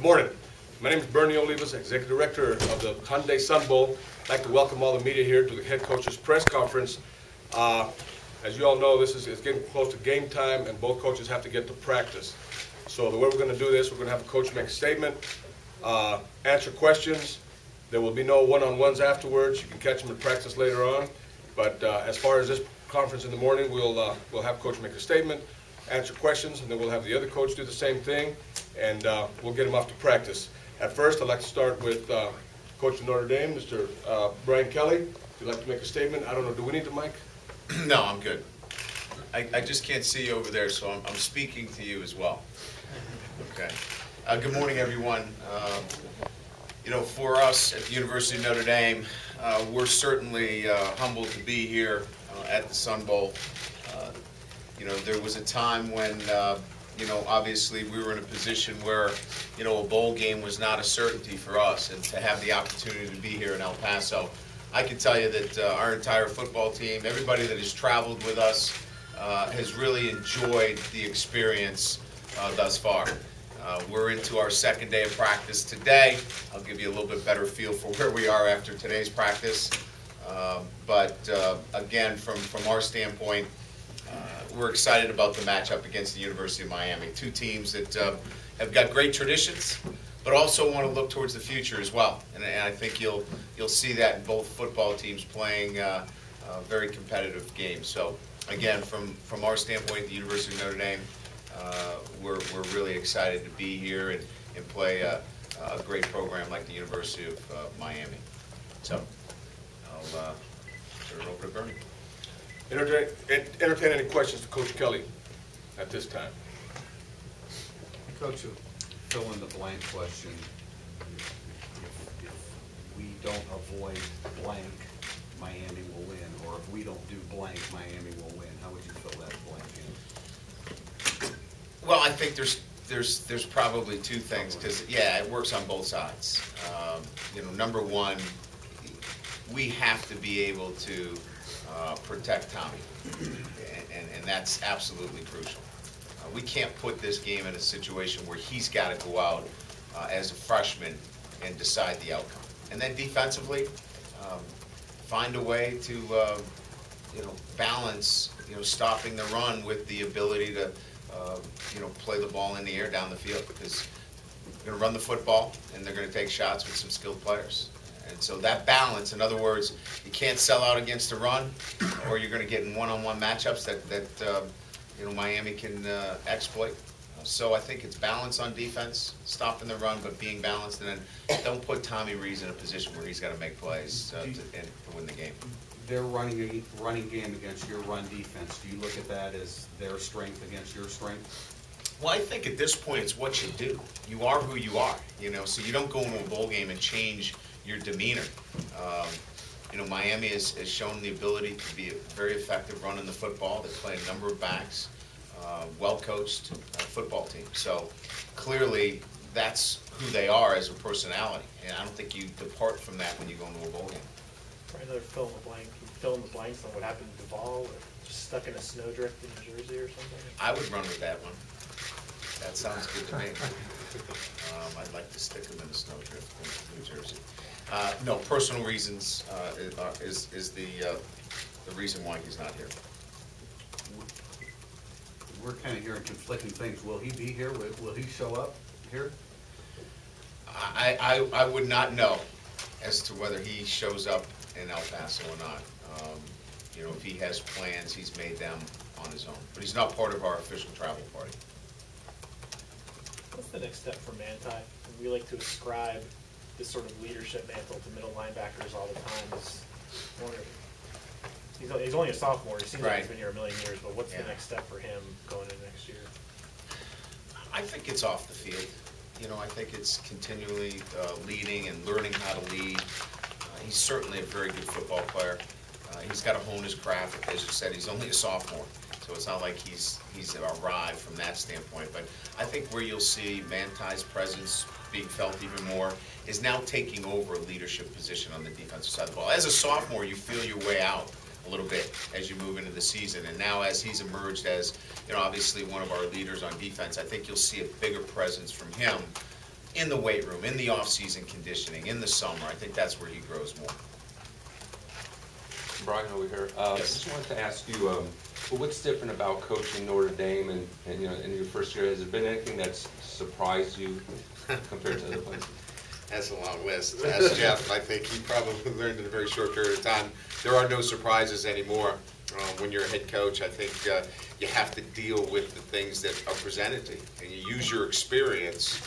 morning. My name is Bernie Olivas, Executive Director of the Hyundai Sun Bowl. I'd like to welcome all the media here to the head coach's press conference. As you all know, this is getting close to game time, and both coaches have to get to practice. So the way we're going to do this, we're going to have a coach make a statement, answer questions. There will be no one-on-ones afterwards. You can catch them in practice later on. But as far as this conference in the morning, we'll have coach make a statement, answer questions, and then we'll have the other coach do the same thing, and we'll get them off to practice. At first, I'd like to start with Coach of Notre Dame, Mr. Brian Kelly. If you'd like to make a statement. I don't know, do we need the mic? No, I'm good. I just can't see you over there, so I'm speaking to you as well. Okay. Good morning, everyone. You know, for us at the University of Notre Dame, we're certainly humbled to be here at the Sun Bowl. You know, there was a time when, you know, obviously we were in a position where, you know, a bowl game was not a certainty for us, and to have the opportunity to be here in El Paso, I can tell you that our entire football team, everybody that has traveled with us, has really enjoyed the experience thus far. We're into our second day of practice today. I'll give you a little bit better feel for where we are after today's practice. But again, from our standpoint, we're excited about the matchup against the University of Miami. Two teams that have got great traditions, but also want to look towards the future as well. And I think you'll see that in both football teams playing very competitive games. So again, from our standpoint at the University of Notre Dame, we're really excited to be here and play a great program like the University of Miami. So I'll turn it over to Bernie. Entertain any questions to Coach Kelly at this time. Coach, a fill-in-the-blank question. If we don't avoid blank, Miami will win, or if we don't do blank, Miami will win. How would you fill that blank in? Well, I think there's probably two things, because yeah, it works on both sides. You know, number one, we have to be able to protect Tommy, and that's absolutely crucial. We can't put this game in a situation where he's got to go out as a freshman and decide the outcome. And then defensively, find a way to you know, balance, you know, stopping the run with the ability to you know, play the ball in the air down the field, because they're going to run the football and they're going to take shots with some skilled players. And so that balance, in other words, you can't sell out against the run, or you're going to get in one-on-one matchups that you know, Miami can exploit. So I think it's balance on defense, stopping the run, but being balanced, and then don't put Tommy Rees in a position where he's got to make plays to win the game. Their running game against your run defense, do you look at that as their strength against your strength? Well, I think at this point it's what you do. You are who you are, you know, so you don't go into a bowl game and change your demeanor. You know, Miami has shown the ability to be a very effective running the football. They play a number of backs, well-coached football team. So clearly that's who they are as a personality, and I don't think you depart from that when you go into a bowl game. For another fill in the blank, fill in the blanks on what happened to Duvall, or just stuck in a snowdrift in New Jersey or something? I would run with that one. That sounds good to me. I'd like to stick him in a snowdrift in New Jersey. No, personal reasons is the reason why he's not here. We're kind of hearing conflicting things. Will he be here? Will he show up here? I would not know as to whether he shows up in El Paso or not. You know, if he has plans, he's made them on his own. But he's not part of our official travel party. What's the next step for Manti? We like to ascribe this sort of leadership mantle to middle linebackers all the time. He's only a sophomore. He seems like he's been here a million years, but what's the next step for him going into next year? I think it's off the field. You know, I think it's continually leading and learning how to lead. He's certainly a very good football player. He's got to hone his craft. As you said, he's only a sophomore, so it's not like he's arrived from that standpoint. But I think where you'll see Manti's presence being felt even more is now taking over a leadership position on the defensive side of the ball. As a sophomore, you feel your way out a little bit as you move into the season, and now as he's emerged as, you know, obviously one of our leaders on defense, I think you'll see a bigger presence from him in the weight room, in the off-season conditioning, in the summer. I think that's where he grows more. Brian over here. Yes. Just wanted to ask you, well, what's different about coaching Notre Dame and you know, in your first year? Has there been anything that's surprised you compared to other places? That's a long list. Ask Jeff. I think he probably learned in a very short period of time. There are no surprises anymore. When you're a head coach, I think you have to deal with the things that are presented to you, and you use your experience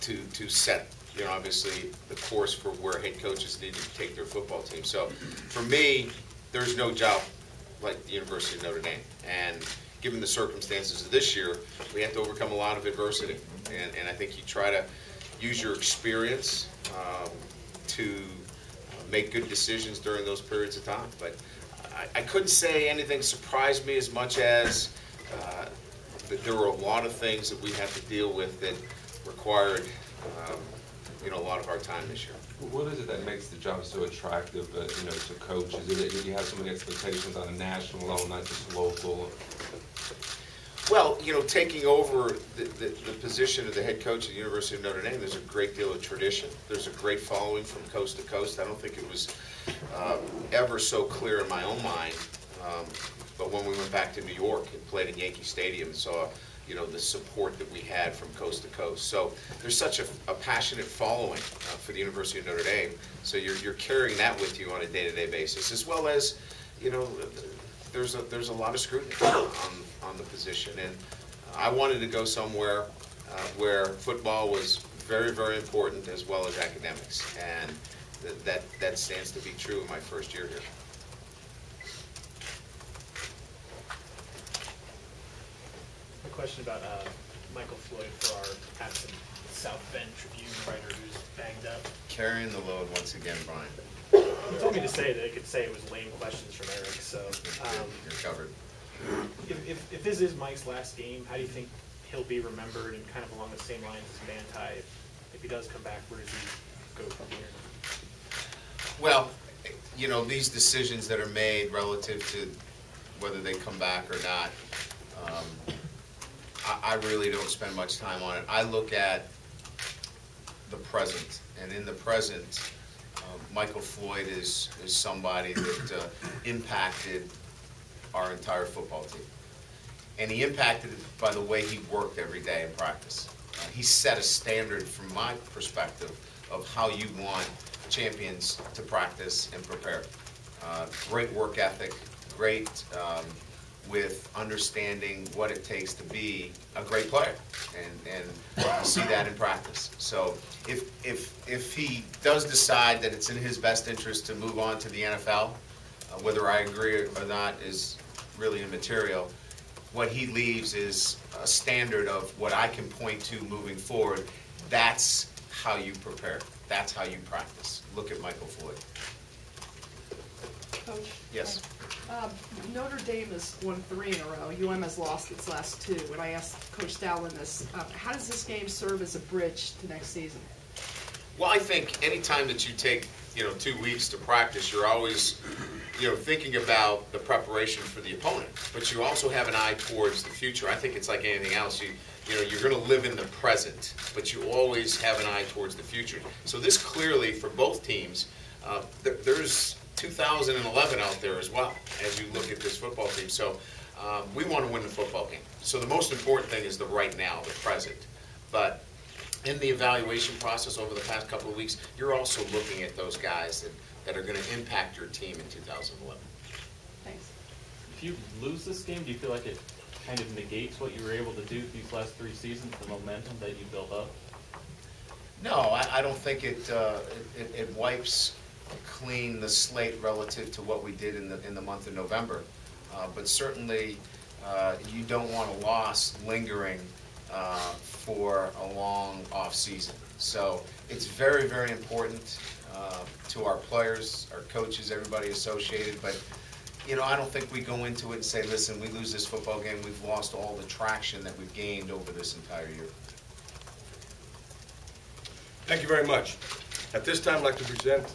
to set, you know, obviously the course for where head coaches need to take their football team. So, for me, there's no job like the University of Notre Dame, and given the circumstances of this year, we have to overcome a lot of adversity, and I think you try to use your experience to make good decisions during those periods of time. But I couldn't say anything surprised me as much as that there were a lot of things that we had to deal with that required you know, a lot of our time this year. What is it that makes the job so attractive, you know, to coach? Is it that you have so many expectations on a national level, not just local? Well, you know, taking over the position of the head coach at the University of Notre Dame, there's a great deal of tradition. There's a great following from coast to coast. I don't think it was ever so clear in my own mind, but when we went back to New York and played in Yankee Stadium and saw, you know, the support that we had from coast to coast. So there's such a passionate following for the University of Notre Dame. So you're carrying that with you on a day-to-day basis, as well as, you know, there's a lot of scrutiny on the position, and I wanted to go somewhere where football was very, very important, as well as academics, and that stands to be true in my first year here. A question about Michael Floyd for our absent South Bend Tribune writer who's banged up. Carrying the load once again, Brian. He told me to say that it could say it was lame questions from Eric, so. You're covered. If this is Mike's last game, how do you think he'll be remembered, and kind of along the same lines as Manti? If he does come back, where does he go from here? Well, you know, these decisions that are made relative to whether they come back or not, I really don't spend much time on it. I look at the present, and in the present, Michael Floyd is somebody that impacted our entire football team. And he impacted it by the way he worked every day in practice. He set a standard from my perspective of how you want champions to practice and prepare. Great work ethic, great with understanding what it takes to be a great player, and you see that in practice. So if he does decide that it's in his best interest to move on to the NFL, whether I agree or not is really immaterial. What he leaves is a standard of what I can point to moving forward. That's how you prepare. That's how you practice. Look at Michael Floyd. Coach? Yes. Notre Dame has won 3 in a row. UM has lost its last 2. When I asked Coach Dowling this, how does this game serve as a bridge to next season? Well, I think anytime that you take, 2 weeks to practice, you're always, thinking about the preparation for the opponent. But you also have an eye towards the future. I think it's like anything else. You're going to live in the present, but you always have an eye towards the future. So this clearly, for both teams, there's 2011 out there as well, as you look at this football team. So we want to win the football game. So the most important thing is the right now, the present. But in the evaluation process over the past couple of weeks, you're also looking at those guys that are going to impact your team in 2011. Thanks. If you lose this game, do you feel like it kind of negates what you were able to do these last 3 seasons, the momentum that you built up? No, I don't think it wipes clean the slate relative to what we did in the month of November. But certainly, you don't want a loss lingering for a long off season. So it's very, very important to our players, our coaches, everybody associated. But I don't think we go into it and say, listen, we lose this football game, we've lost all the traction that we've gained over this entire year. Thank you very much. At this time, I'd like to present